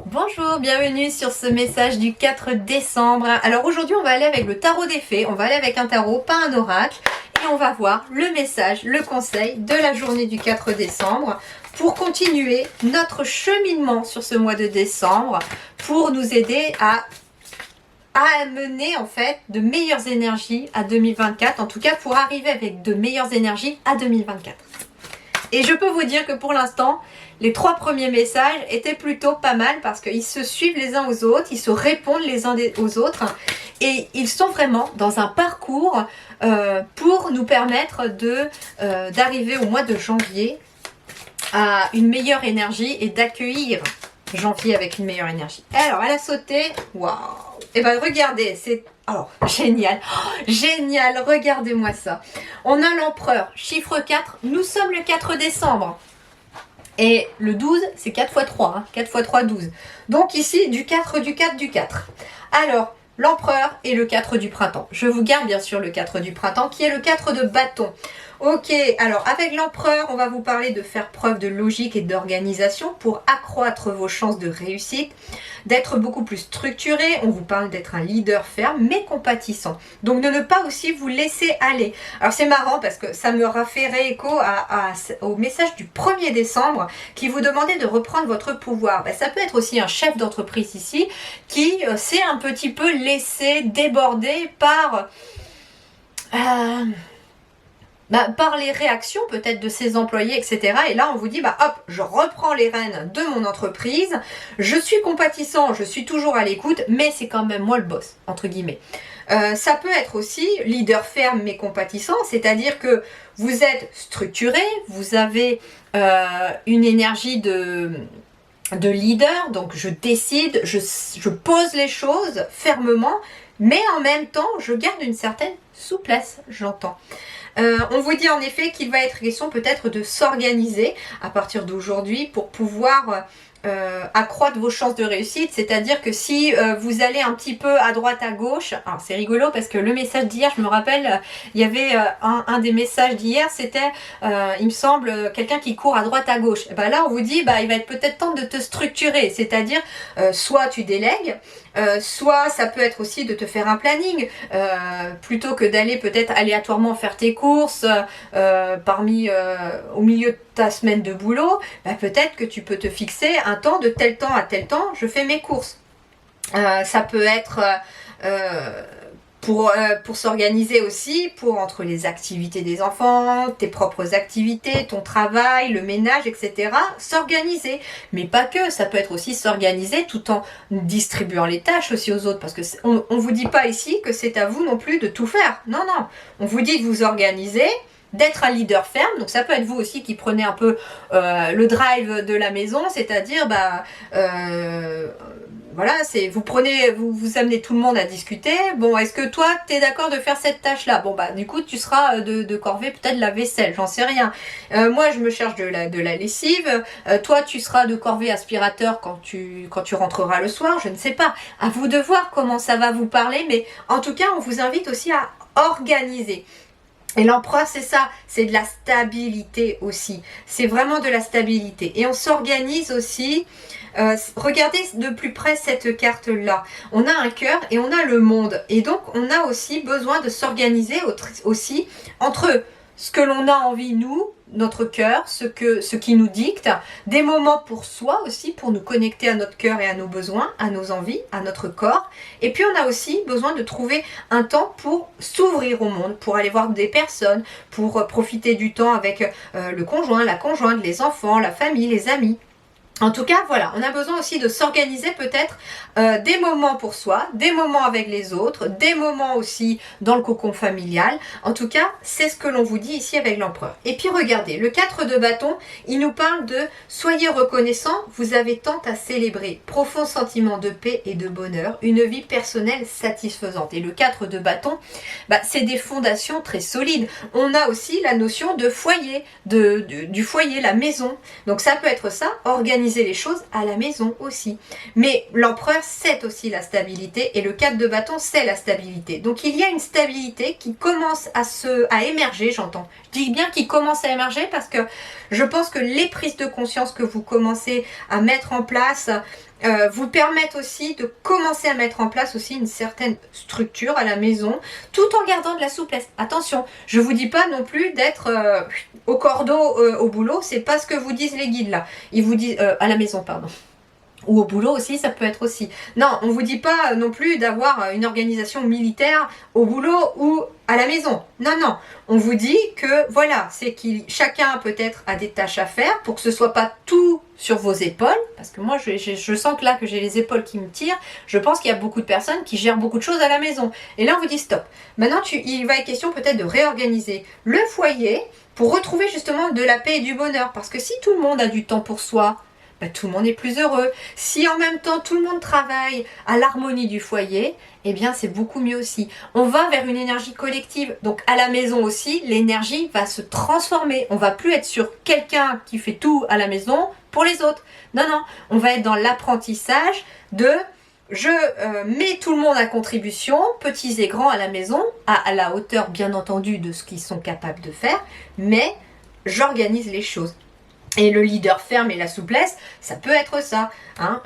Bonjour, bienvenue sur ce message du 4 décembre. Alors aujourd'hui on va aller avec le tarot des fées, on va aller avec un tarot, pas un oracle, et on va voir le message, le conseil de la journée du 4 décembre pour continuer notre cheminement sur ce mois de décembre, pour nous aider à amener en fait de meilleures énergies à 2024, en tout cas pour arriver avec de meilleures énergies à 2024. Et je peux vous dire que pour l'instant, les 3 premiers messages étaient plutôt pas mal parce qu'ils se suivent les uns aux autres, ils se répondent les uns aux autres et ils sont vraiment dans un parcours pour nous permettre d'arriver au mois de janvier à une meilleure énergie et d'accueillir janvier avec une meilleure énergie. Alors, elle a sauté, waouh! Et ben regardez, c'est... Oh, génial, génial, regardez-moi ça. On a l'empereur, chiffre 4, nous sommes le 4 décembre. Et le 12, c'est 4 x 3, hein, 4 x 3, 12. Donc ici, du 4, du 4, du 4. Alors, l'empereur et le 4 du printemps. Je vous garde bien sûr le 4 du printemps, qui est le 4 de bâton. Ok, alors avec l'empereur, on va vous parler de faire preuve de logique et d'organisation pour accroître vos chances de réussite, d'être beaucoup plus structuré. On vous parle d'être un leader ferme mais compatissant. Donc de ne pas aussi vous laisser aller. Alors c'est marrant parce que ça me fait réécho au message du 1er décembre qui vous demandait de reprendre votre pouvoir. Ben, ça peut être aussi un chef d'entreprise ici qui s'est un petit peu laissé déborder par... par les réactions peut-être de ses employés, etc. Et là, on vous dit, bah hop, je reprends les rênes de mon entreprise, je suis compatissant, je suis toujours à l'écoute, mais c'est quand même moi le boss, entre guillemets. Ça peut être aussi leader ferme mais compatissant, c'est-à-dire que vous êtes structuré, vous avez une énergie de leader, donc je décide, je pose les choses fermement, mais en même temps, je garde une certaine souplesse, j'entends. On vous dit en effet qu'il va être question peut-être de s'organiser à partir d'aujourd'hui pour pouvoir accroître vos chances de réussite, c'est-à-dire que si vous allez un petit peu à droite à gauche, alors c'est rigolo parce que le message d'hier, je me rappelle, il y avait un des messages d'hier, c'était il me semble quelqu'un qui court à droite à gauche. Et ben là on vous dit il va être peut-être temps de te structurer, c'est-à-dire soit tu délègues, soit ça peut être aussi de te faire un planning plutôt que d'aller peut-être aléatoirement faire tes courses au milieu de ta semaine de boulot, peut-être que tu peux te fixer un temps de tel temps à tel temps, je fais mes courses. Ça peut être pour s'organiser aussi, pour entre les activités des enfants, tes propres activités, ton travail, le ménage, etc. S'organiser. Mais pas que, ça peut être aussi s'organiser tout en distribuant les tâches aussi aux autres. Parce que on vous dit pas ici que c'est à vous non plus de tout faire. Non, non. On vous dit de vous organiser, d'être un leader ferme, donc ça peut être vous aussi qui prenez un peu le drive de la maison, c'est-à-dire voilà, vous amenez tout le monde à discuter. Bon, est-ce que toi t'es d'accord de faire cette tâche-là? Bon du coup tu seras de corvée peut-être la vaisselle, j'en sais rien. Moi je me cherche de la lessive. Toi tu seras de corvée aspirateur quand tu rentreras le soir, je ne sais pas. À vous de voir comment ça va vous parler, mais en tout cas on vous invite aussi à organiser. Et l'empereur, c'est ça, c'est de la stabilité aussi. C'est vraiment de la stabilité. Et on s'organise aussi. Regardez de plus près cette carte-là. On a un cœur et on a le monde. Et donc, on a aussi besoin de s'organiser aussi entre ce que l'on a envie, nous, notre cœur, ce qui nous dicte, des moments pour soi aussi, pour nous connecter à notre cœur et à nos besoins, à nos envies, à notre corps. Et puis on a aussi besoin de trouver un temps pour s'ouvrir au monde, pour aller voir des personnes, pour profiter du temps avec le conjoint, la conjointe, les enfants, la famille, les amis. En tout cas, voilà, on a besoin aussi de s'organiser peut-être des moments pour soi, des moments avec les autres, des moments aussi dans le cocon familial. En tout cas, c'est ce que l'on vous dit ici avec l'empereur. Et puis regardez, le 4 de bâton, il nous parle de « Soyez reconnaissants, vous avez tant à célébrer, profond sentiment de paix et de bonheur, une vie personnelle satisfaisante. » Et le 4 de bâton, c'est des fondations très solides. On a aussi la notion de foyer, du foyer, la maison. Donc ça peut être ça, organiser organiser les choses à la maison aussi. Mais l'empereur, c'est aussi la stabilité et le 4 de bâton, c'est la stabilité. Donc il y a une stabilité qui commence à émerger, j'entends. Je dis bien qui commence à émerger parce que je pense que les prises de conscience que vous commencez à mettre en place vous permettent aussi de commencer à mettre en place aussi une certaine structure à la maison, tout en gardant de la souplesse. Attention, je vous dis pas non plus d'être au cordeau au boulot, c'est pas ce que vous disent les guides là. Ils vous disent à la maison, pardon. Ou au boulot aussi, ça peut être aussi. Non, on vous dit pas non plus d'avoir une organisation militaire au boulot ou à la maison. Non, non. On vous dit que voilà, c'est qu'il chacun peut-être a des tâches à faire pour que ce soit pas tout sur vos épaules. Parce que moi, je sens que là, que j'ai les épaules qui me tirent. Je pense qu'il y a beaucoup de personnes qui gèrent beaucoup de choses à la maison. Et là, on vous dit stop. Maintenant, il va être question peut-être de réorganiser le foyer pour retrouver justement de la paix et du bonheur. Parce que si tout le monde a du temps pour soi, ben, tout le monde est plus heureux. Si en même temps tout le monde travaille à l'harmonie du foyer, eh bien c'est beaucoup mieux aussi. On va vers une énergie collective. Donc à la maison aussi, l'énergie va se transformer. On va plus être sur quelqu'un qui fait tout à la maison pour les autres. Non, non, on va être dans l'apprentissage de je mets tout le monde à contribution, petits et grands à la maison, à la hauteur bien entendu de ce qu'ils sont capables de faire, mais j'organise les choses. Et le leader ferme et la souplesse, ça peut être ça. Hein,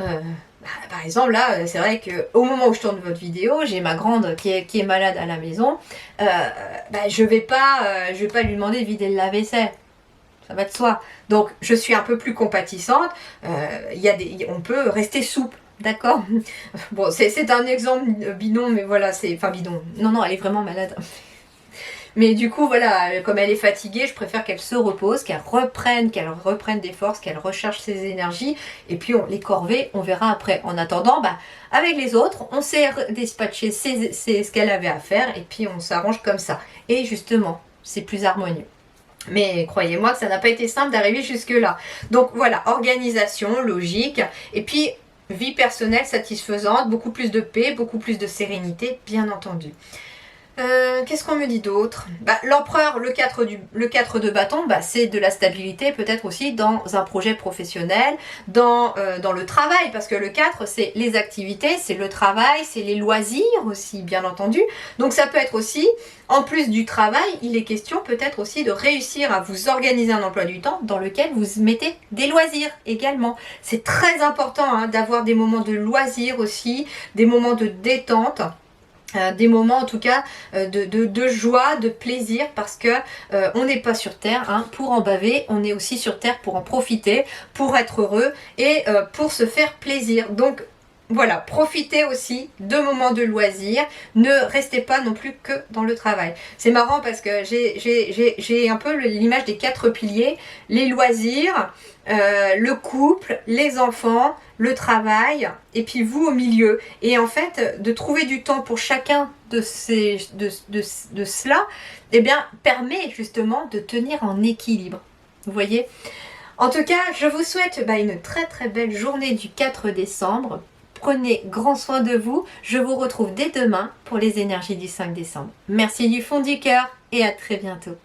par exemple, là, c'est vrai qu'au moment où je tourne votre vidéo, j'ai ma grande qui est malade à la maison. Je vais pas lui demander de vider le lave-vaisselle. Ça va de soi. Donc, je suis un peu plus compatissante. On peut rester souple. D'accord. Bon, c'est un exemple bidon, mais voilà, enfin bidon. Non, elle est vraiment malade. Mais du coup, voilà, comme elle est fatiguée, je préfère qu'elle se repose, qu'elle reprenne des forces, qu'elle recharge ses énergies. Et puis, les corvées, on verra après. En attendant, avec les autres, on s'est dispatché ce qu'elle avait à faire. Et puis, on s'arrange comme ça. Et justement, c'est plus harmonieux. Mais croyez-moi que ça n'a pas été simple d'arriver jusque-là. Donc voilà, organisation, logique. Et puis, vie personnelle satisfaisante, beaucoup plus de paix, beaucoup plus de sérénité, bien entendu. Qu'est-ce qu'on me dit d'autre? L'empereur, le 4 de bâton, c'est de la stabilité peut-être aussi dans un projet professionnel, dans le travail, parce que le 4 c'est les activités, c'est le travail, c'est les loisirs aussi bien entendu. Donc ça peut être aussi, en plus du travail, il est question peut-être aussi de réussir à vous organiser un emploi du temps dans lequel vous mettez des loisirs également. C'est très important d'avoir des moments de loisirs aussi, des moments de détente. Des moments en tout cas de joie, de plaisir, parce que on n'est pas sur terre pour en baver, on est aussi sur terre pour en profiter, pour être heureux et pour se faire plaisir. Donc voilà, profitez aussi de moments de loisirs, ne restez pas non plus que dans le travail. C'est marrant parce que j'ai un peu l'image des 4 piliers, les loisirs, le couple, les enfants, le travail, et puis vous au milieu. Et en fait, de trouver du temps pour chacun de cela, eh bien, permet justement de tenir en équilibre. Vous voyez ? En tout cas, je vous souhaite une très très belle journée du 4 décembre. Prenez grand soin de vous. Je vous retrouve dès demain pour les énergies du 5 décembre. Merci du fond du cœur et à très bientôt.